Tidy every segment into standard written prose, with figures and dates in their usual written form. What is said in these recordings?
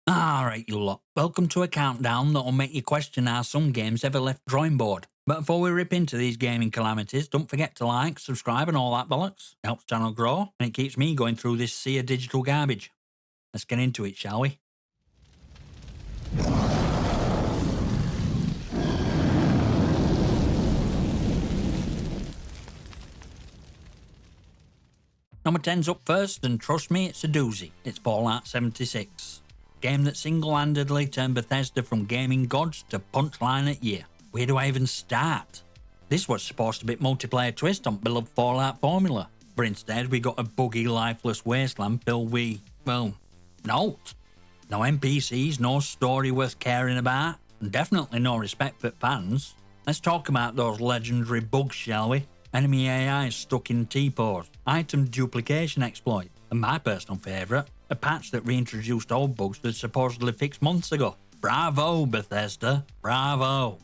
Alright, you lot. Welcome to a countdown that'll make you question how some games ever left drawing board. But before we rip into these gaming calamities, don't forget to like, subscribe, and all that bollocks. It helps the channel grow, and it keeps me going through this sea of digital garbage. Let's get into it, shall we? Number 10's up first, and trust me, it's a doozy. It's Fallout 76. Game that single-handedly turned Bethesda from gaming gods to punchline at year. Where do I even start? This was supposed to be a multiplayer twist on beloved Fallout formula, but instead we got a buggy, lifeless wasteland filled with, well, note. No NPCs, no story worth caring about, and definitely no respect for fans. Let's talk about those legendary bugs, shall we? Enemy AI stuck in T-pose, item duplication exploit, and my personal favourite, a patch that reintroduced old bugs that supposedly fixed months ago. Bravo, Bethesda, bravo.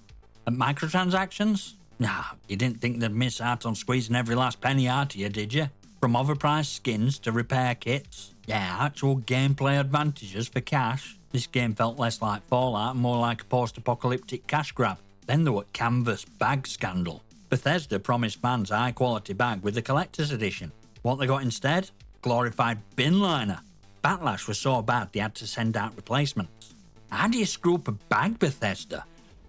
And microtransactions? Nah, you didn't think they'd miss out on squeezing every last penny out of you, did you? From overpriced skins to repair kits. Yeah, actual gameplay advantages for cash. This game felt less like Fallout and more like a post-apocalyptic cash grab. Then there was Canvas bag scandal. Bethesda promised fans a high-quality bag with the collector's edition. What they got instead? Glorified bin liner. Backlash was so bad they had to send out replacements. How do you screw up a bag, Bethesda?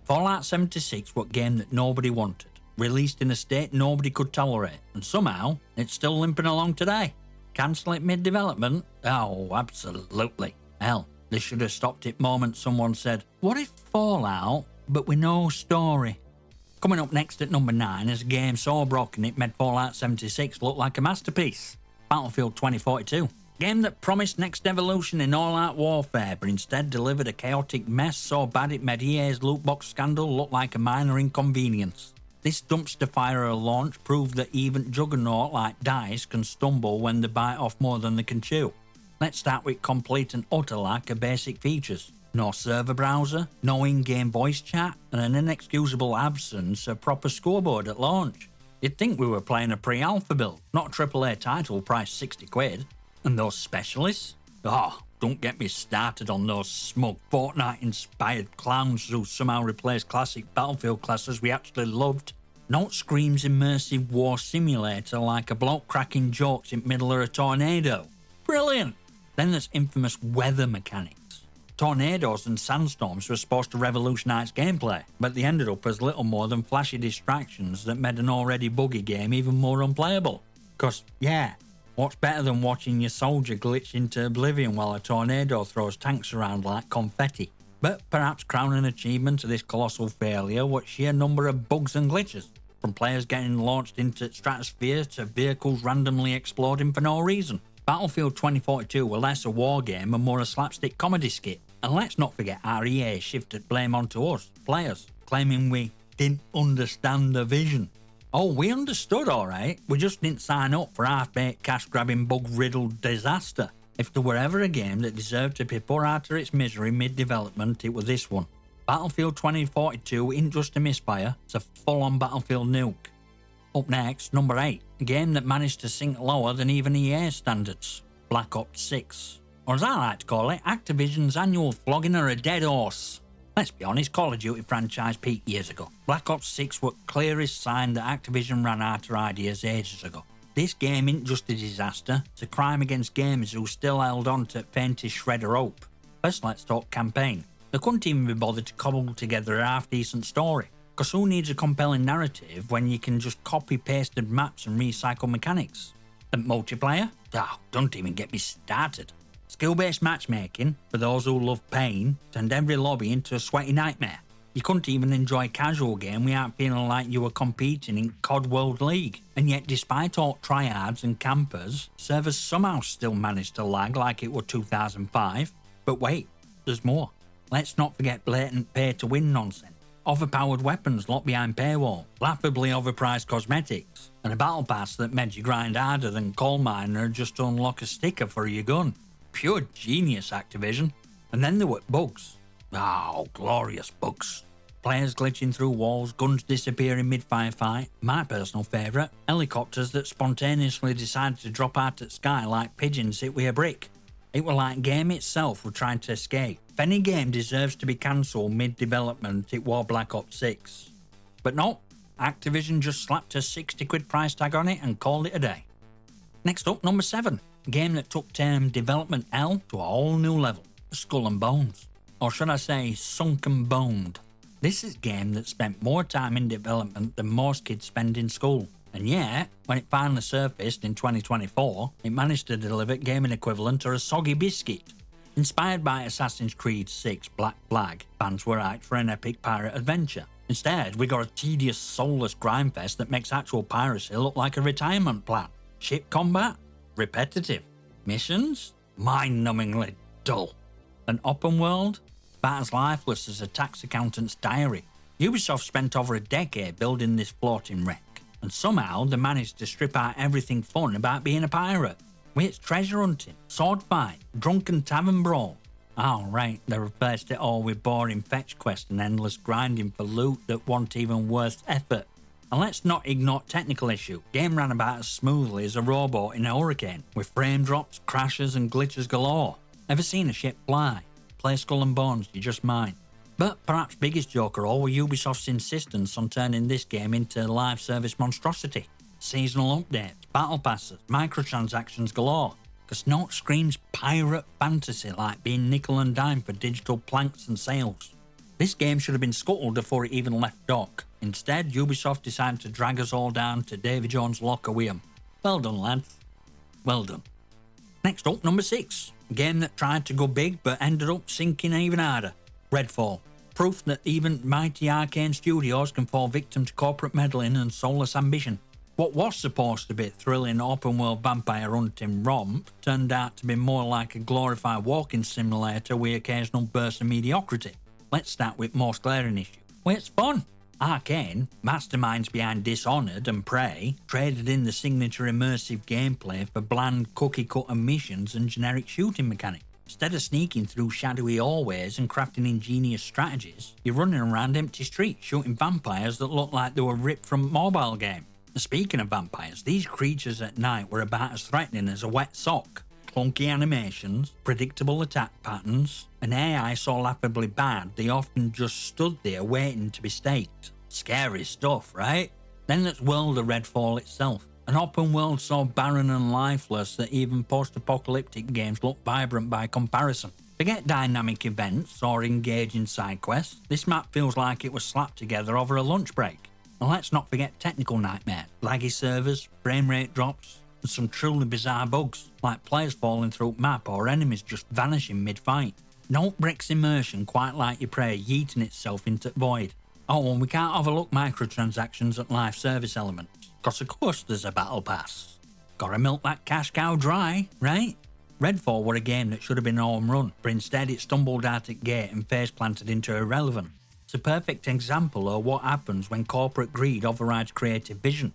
Fallout 76 was a game that nobody wanted, released in a state nobody could tolerate, and somehow it's still limping along today. Cancel it mid-development? Oh, absolutely. Hell, they should have stopped it moment someone said, what if Fallout, but with no story? Coming up next at number 9 is a game so broken it made Fallout 76 look like a masterpiece. Battlefield 2042. Game that promised next evolution in all-out warfare, but instead delivered a chaotic mess so bad it made EA's lootbox scandal look like a minor inconvenience. This dumpster fire launch proved that even juggernaut like DICE can stumble when they bite off more than they can chew. Let's start with complete and utter lack of basic features. No server browser, no in-game voice chat, and an inexcusable absence of proper scoreboard at launch. You'd think we were playing a pre-alpha build, not a AAA title priced 60 quid. And those specialists? Oh, don't get me started on those smug Fortnite-inspired clowns who somehow replaced classic Battlefield classes we actually loved. Not Scream's immersive war simulator like a bloke cracking jokes in the middle of a tornado. Brilliant! Then there's infamous weather mechanics. Tornadoes and sandstorms were supposed to revolutionise gameplay, but they ended up as little more than flashy distractions that made an already buggy game even more unplayable. 'Cause, yeah, what's better than watching your soldier glitch into oblivion while a tornado throws tanks around like confetti? But perhaps crowning achievement of this colossal failure was sheer number of bugs and glitches, from players getting launched into stratosphere to vehicles randomly exploding for no reason. Battlefield 2042 were less a war game and more a slapstick comedy skit. And let's not forget our EA shifted blame onto us, players, claiming we didn't understand the vision. Oh, we understood alright, we just didn't sign up for half-baked cash-grabbing bug-riddled disaster. If there were ever a game that deserved to be put out of its misery mid-development, it was this one. Battlefield 2042 isn't just a misfire, it's a full-on Battlefield nuke. Up next, number 8, a game that managed to sink lower than even EA standards, Black Ops 6. Or as I like to call it, Activision's annual flogging of a dead horse. Let's be honest, Call of Duty franchise peaked years ago. Black Ops 6 was the clearest sign that Activision ran out of ideas ages ago. This game isn't just a disaster, it's a crime against gamers who still held on to the faintest shred of hope. First, let's talk campaign. They couldn't even be bothered to cobble together a half-decent story. Because who needs a compelling narrative when you can just copy-pasted maps and recycle mechanics? And multiplayer? Oh, don't even get me started. Skill-based matchmaking, for those who love pain, turned every lobby into a sweaty nightmare. You couldn't even enjoy a casual game without feeling like you were competing in COD World League. And yet, despite all tryhards and campers, servers somehow still managed to lag like it were 2005. But wait, there's more. Let's not forget blatant pay-to-win nonsense. Overpowered weapons locked behind paywall, laughably overpriced cosmetics, and a battle pass that made you grind harder than coal miner just to unlock a sticker for your gun. Pure genius, Activision. And then there were bugs. Oh, glorious bugs. Players glitching through walls, guns disappearing mid-firefight, my personal favourite, helicopters that spontaneously decided to drop out at sky like pigeons hit with a brick. It were like game itself were trying to escape. If any game deserves to be cancelled mid-development, it were Black Ops 6. But no, Activision just slapped a 60 quid price tag on it and called it a day. Next up, number 7. A game that took term development L to a whole new level. Skull and Bones. Or should I say, Sunk and Boned. This is a game that spent more time in development than most kids spend in school. And yet, when it finally surfaced in 2024, it managed to deliver gaming equivalent to a soggy biscuit. Inspired by Assassin's Creed 6 Black Flag, fans were hyped for an epic pirate adventure. Instead, we got a tedious, soulless grindfest that makes actual piracy look like a retirement plan. Ship combat? Repetitive. Missions? Mind-numbingly dull. An open world? About as lifeless as a tax accountant's diary. Ubisoft spent over a decade building this floating wreck, and somehow they managed to strip out everything fun about being a pirate. With treasure hunting, sword fight, drunken tavern brawl. Oh right, they replaced it all with boring fetch quests and endless grinding for loot that wasn't even worth effort. And let's not ignore technical issue. Game ran about as smoothly as a rowboat in a hurricane, with frame drops, crashes and glitches galore. Ever seen a ship fly? Play Skull and Bones, you just might. But perhaps biggest joke of all were Ubisoft's insistence on turning this game into a live service monstrosity. Seasonal updates, battle passes, microtransactions galore. Cause no screams pirate fantasy like being nickel and dime for digital planks and sails. This game should have been scuttled before it even left dock. Instead, Ubisoft decided to drag us all down to Davy Jones' locker with 'em. Well done, lads. Well done. Next up, number 6. A game that tried to go big but ended up sinking even harder. Redfall. Proof that even mighty arcane studios can fall victim to corporate meddling and soulless ambition. What was supposed to be a thrilling open-world vampire hunting romp turned out to be more like a glorified walking simulator with occasional bursts of mediocrity. Let's start with most glaring issue. Well, it's fun. Arcane, masterminds behind Dishonored and Prey, traded in the signature immersive gameplay for bland cookie-cutter missions and generic shooting mechanics. Instead of sneaking through shadowy hallways and crafting ingenious strategies, you're running around empty streets shooting vampires that look like they were ripped from a mobile game. And speaking of vampires, these creatures at night were about as threatening as a wet sock. Clunky animations, predictable attack patterns, and AI so laughably bad they often just stood there waiting to be staked. Scary stuff, right? Then there's World of Redfall itself. An open world so barren and lifeless that even post-apocalyptic games look vibrant by comparison. Forget dynamic events or engaging side quests, this map feels like it was slapped together over a lunch break. And let's not forget technical nightmares, laggy servers, frame rate drops, and some truly bizarre bugs, like players falling through map or enemies just vanishing mid-fight. No bricks immersion quite like your prey yeeting itself into the void. Oh, and we can't overlook microtransactions and live service elements. Cause of course there's a battle pass. Gotta milk that cash cow dry, right? Redfall were a game that should have been a home run, but instead it stumbled out at gate and face planted into irrelevant. It's a perfect example of what happens when corporate greed overrides creative vision.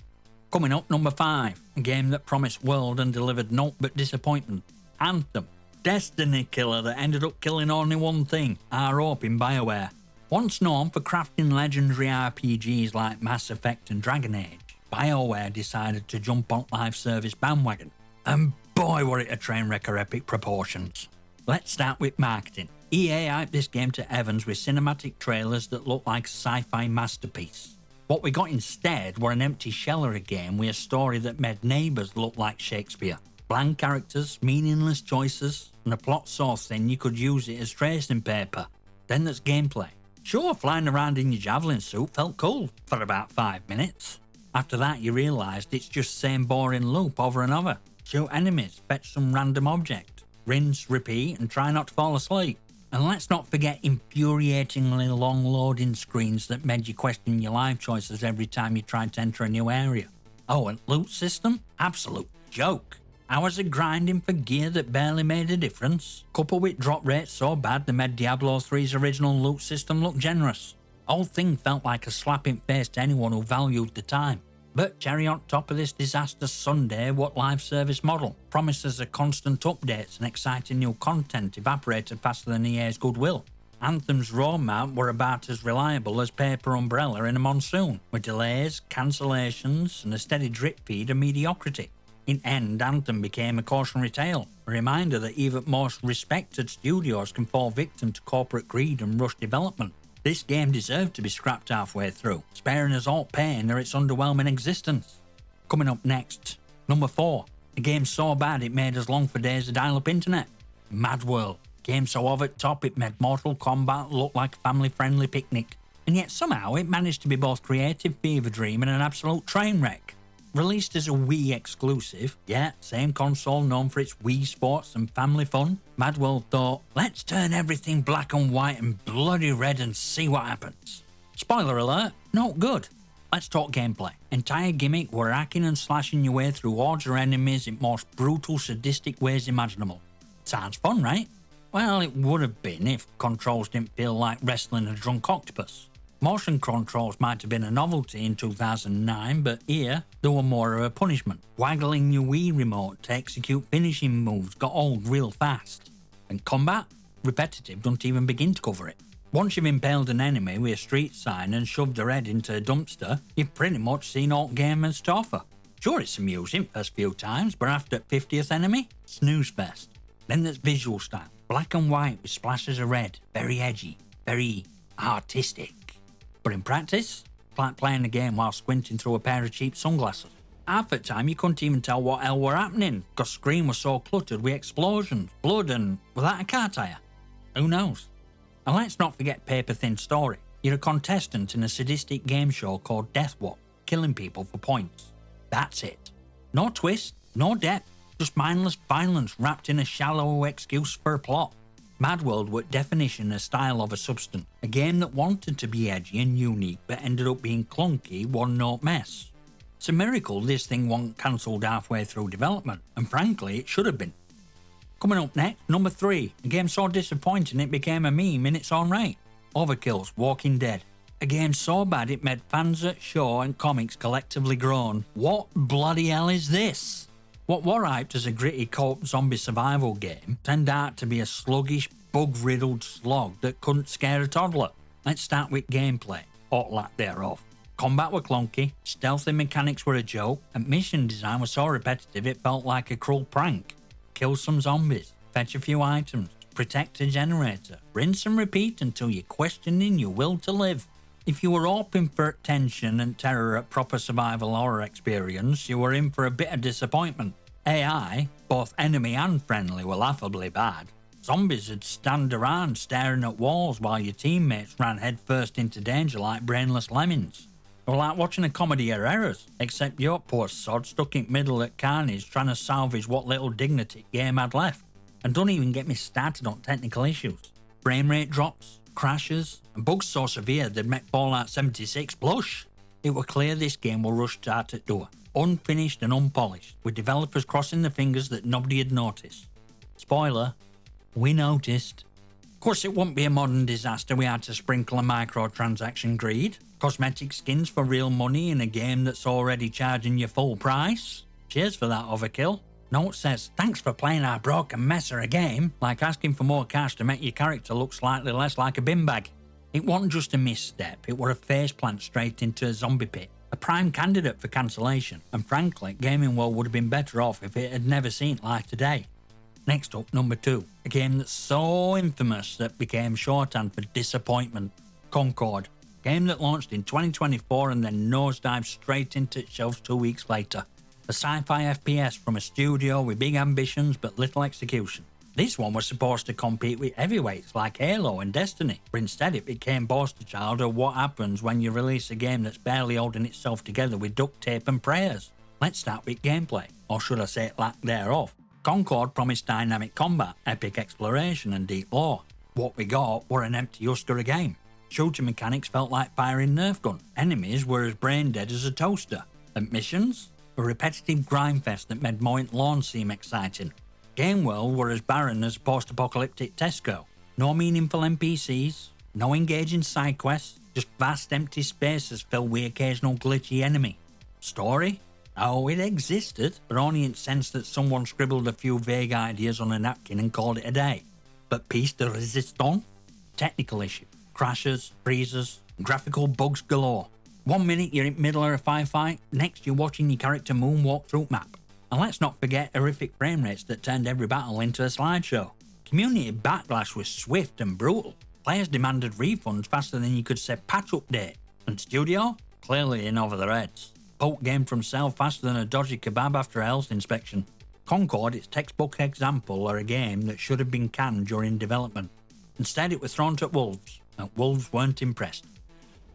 Coming up, number 5, a game that promised world and delivered naught but disappointment. Anthem. Destiny killer that ended up killing only one thing, our hope in BioWare. Once known for crafting legendary RPGs like Mass Effect and Dragon Age, BioWare decided to jump on live service bandwagon. And boy were it a train wreck of epic proportions. Let's start with marketing. EA hyped this game to Evans with cinematic trailers that looked like a sci-fi masterpiece. What we got instead were an empty shell of a game with a story that made neighbours look like Shakespeare. Bland characters, meaningless choices, and a plot so thin you could use it as tracing paper. Then there's gameplay. Sure, flying around in your javelin suit felt cool for about 5 minutes. After that you realised it's just the same boring loop over and over. Shoot enemies, fetch some random object, rinse, repeat and try not to fall asleep. And let's not forget infuriatingly long loading screens that made you question your life choices every time you tried to enter a new area. Oh, and loot system? Absolute joke. Hours of grinding for gear that barely made a difference, coupled with drop rates so bad they made Diablo 3's original loot system look generous. Whole thing felt like a slap in face to anyone who valued the time. But cherry on top of this disaster Sunday, what live service model? Promises of constant updates and exciting new content evaporated faster than EA's goodwill. Anthem's roadmap were about as reliable as paper umbrella in a monsoon, with delays, cancellations and a steady drip feed of mediocrity. In end, Anthem became a cautionary tale, a reminder that even most respected studios can fall victim to corporate greed and rush development. This game deserved to be scrapped halfway through, sparing us all pain or its underwhelming existence. Coming up next, number 4. A game so bad it made us long for days of dial-up internet. MadWorld. Game so over the top it made Mortal Kombat look like a family-friendly picnic. And yet somehow it managed to be both creative fever dream and an absolute train wreck. Released as a Wii exclusive, yeah, same console known for its Wii sports and family fun, MadWorld thought, let's turn everything black and white and bloody red and see what happens. Spoiler alert, not good. Let's talk gameplay. Entire gimmick were hacking and slashing your way through hordes of enemies in most brutal, sadistic ways imaginable. Sounds fun, right? Well, it would have been if controls didn't feel like wrestling a drunk octopus. Motion controls might have been a novelty in 2009, but here, they were more of a punishment. Waggling your Wii remote to execute finishing moves got old real fast. And combat? Repetitive, don't even begin to cover it. Once you've impaled an enemy with a street sign and shoved their head into a dumpster, you've pretty much seen all game has to offer. Sure, it's amusing first few times, but after 50th enemy, snooze fest. Then there's visual style. Black and white with splashes of red. Very edgy. Very artistic. But in practice, it's like playing a game while squinting through a pair of cheap sunglasses. Half the time you couldn't even tell what hell were happening, because the screen was so cluttered with explosions, blood and, was that a car tyre? Who knows? And let's not forget paper-thin story. You're a contestant in a sadistic game show called Death Watch, killing people for points. That's it. No twist, no depth, just mindless violence wrapped in a shallow excuse for a plot. MadWorld was definition a style of a substance, a game that wanted to be edgy and unique but ended up being clunky, one-note mess. It's a miracle this thing wasn't cancelled halfway through development, and frankly it should have been. Coming up next, number 3, a game so disappointing it became a meme in its own right. Overkill's Walking Dead. A game so bad it made fans at show and comics collectively groan, what bloody hell is this? What were hyped as a gritty co-op zombie survival game turned out to be a sluggish, bug-riddled slog that couldn't scare a toddler. Let's start with gameplay, or lack thereof. Combat were clunky, stealthy mechanics were a joke, and mission design was so repetitive it felt like a cruel prank. Kill some zombies, fetch a few items, protect a generator, rinse and repeat until you're questioning your will to live. If you were hoping for tension and terror at proper survival horror experience, you were in for a bit of disappointment. AI, both enemy and friendly, were laughably bad. Zombies would stand around staring at walls while your teammates ran headfirst into danger like brainless lemmings. It was like watching a comedy of errors, except your poor sod stuck in the middle at carnage trying to salvage what little dignity the game had left. And don't even get me started on technical issues. Frame rate drops, crashes, and bugs so severe they'd make Fallout 76 blush. It was clear this game was rushed out at door, unfinished and unpolished, with developers crossing their fingers that nobody had noticed. Spoiler, we noticed. Of course it wouldn't be a modern disaster we had to sprinkle a microtransaction greed, cosmetic skins for real money in a game that's already charging you full price. Cheers for that, Overkill. Note says, thanks for playing our broken mess of a game, like asking for more cash to make your character look slightly less like a bin bag. It wasn't just a misstep, it were a faceplant straight into a zombie pit. A prime candidate for cancellation, and frankly, Gaming World would have been better off if it had never seen light today. Next up, number 2, a game that's so infamous that became shorthand for disappointment. Concord, a game that launched in 2024 and then nosedived straight into its shelves 2 weeks later. A sci-fi FPS from a studio with big ambitions but little execution. This one was supposed to compete with heavyweights like Halo and Destiny, but instead it became poster child of what happens when you release a game that's barely holding itself together with duct tape and prayers. Let's start with gameplay, or should I say lack thereof. Concord promised dynamic combat, epic exploration and deep lore. What we got were an empty husk of a game. Shooting mechanics felt like firing Nerf gun. Enemies were as brain dead as a toaster. And missions? A repetitive grind fest that made Moint Lawn seem exciting. Game world were as barren as post-apocalyptic Tesco. No meaningful NPCs, no engaging side quests, just vast empty spaces filled with occasional glitchy enemy. Story? Oh, it existed, but only in the sense that someone scribbled a few vague ideas on a napkin and called it a day. But piece de resistance? Technical issue. Crashes, freezes, graphical bugs galore. 1 minute you're in the middle of a firefight, next you're watching your character moonwalk through map. And let's not forget horrific frame rates that turned every battle into a slideshow. Community backlash was swift and brutal. Players demanded refunds faster than you could say patch update. And studio? Clearly in over their heads. Poke game from sale faster than a dodgy kebab after a health inspection. Concord, its textbook example of a game that should have been canned during development. Instead it was thrown to wolves, and wolves weren't impressed.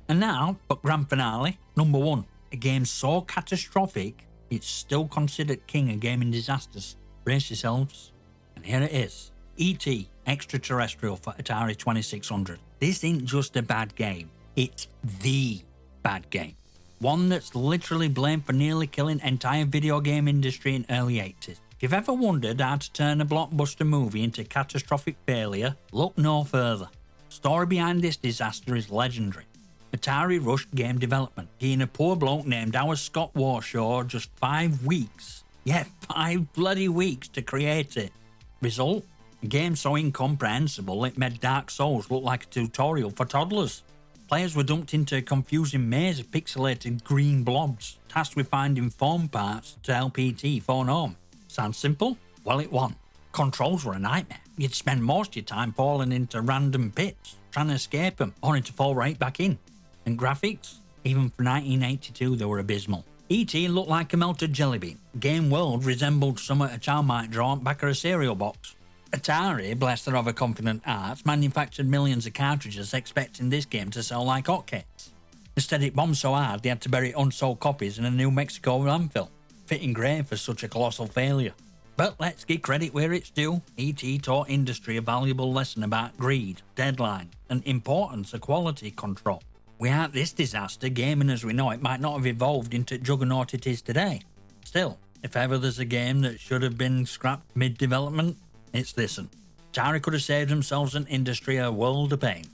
And now, but grand finale, number 1. A game so catastrophic, it's still considered king of gaming disasters. Brace yourselves. And here it is. E.T. Extra-Terrestrial for Atari 2600. This ain't just a bad game, it's THE bad game. One that's literally blamed for nearly killing entire video game industry in early 80s. If you've ever wondered how to turn a blockbuster movie into catastrophic failure, look no further. The story behind this disaster is legendary. Atari rushed game development, giving a poor bloke named Howard Scott Warshaw just 5 weeks. Yeah, 5 bloody weeks to create it. Result? A game so incomprehensible it made Dark Souls look like a tutorial for toddlers. Players were dumped into a confusing maze of pixelated green blobs, tasked with finding foam parts to help E.T. phone home. Sounds simple? Well, it wasn't. Controls were a nightmare. You'd spend most of your time falling into random pits, trying to escape them, only to fall right back in. And graphics? Even for 1982 they were abysmal. E.T. looked like a melted jelly bean. Game world resembled something a child might draw on the back of a cereal box. Atari, blessed their overconfident arts, manufactured millions of cartridges expecting this game to sell like hotcakes. Instead it bombed so hard they had to bury unsold copies in a New Mexico landfill. Fitting grave for such a colossal failure. But let's give credit where it's due. E.T. taught industry a valuable lesson about greed, deadline, and importance of quality control. Without this disaster, gaming as we know it might not have evolved into the juggernaut it is today. Still, if ever there's a game that should have been scrapped mid-development, it's this one. Atari could have saved themselves an industry a world of pain.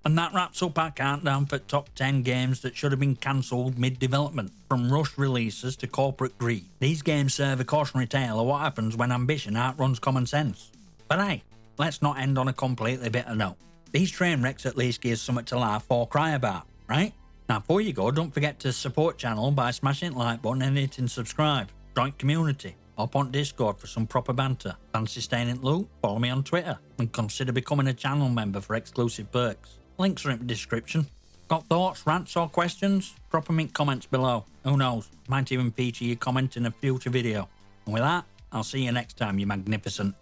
And that wraps up our countdown for top 10 games that should have been cancelled mid-development, from rushed releases to corporate greed. These games serve a cautionary tale of what happens when ambition outruns common sense. But hey, let's not end on a completely bitter note. These train wrecks at least give us something to laugh or cry about, right? Now before you go, don't forget to support channel by smashing the like button and hitting subscribe. Join community. Hop on Discord for some proper banter. Fancy staying in loop? Follow me on Twitter and consider becoming a channel member for exclusive perks. Links are in the description. Got thoughts, rants or questions? Drop them in comments below. Who knows, might even feature your comment in a future video. And with that, I'll see you next time, you magnificent.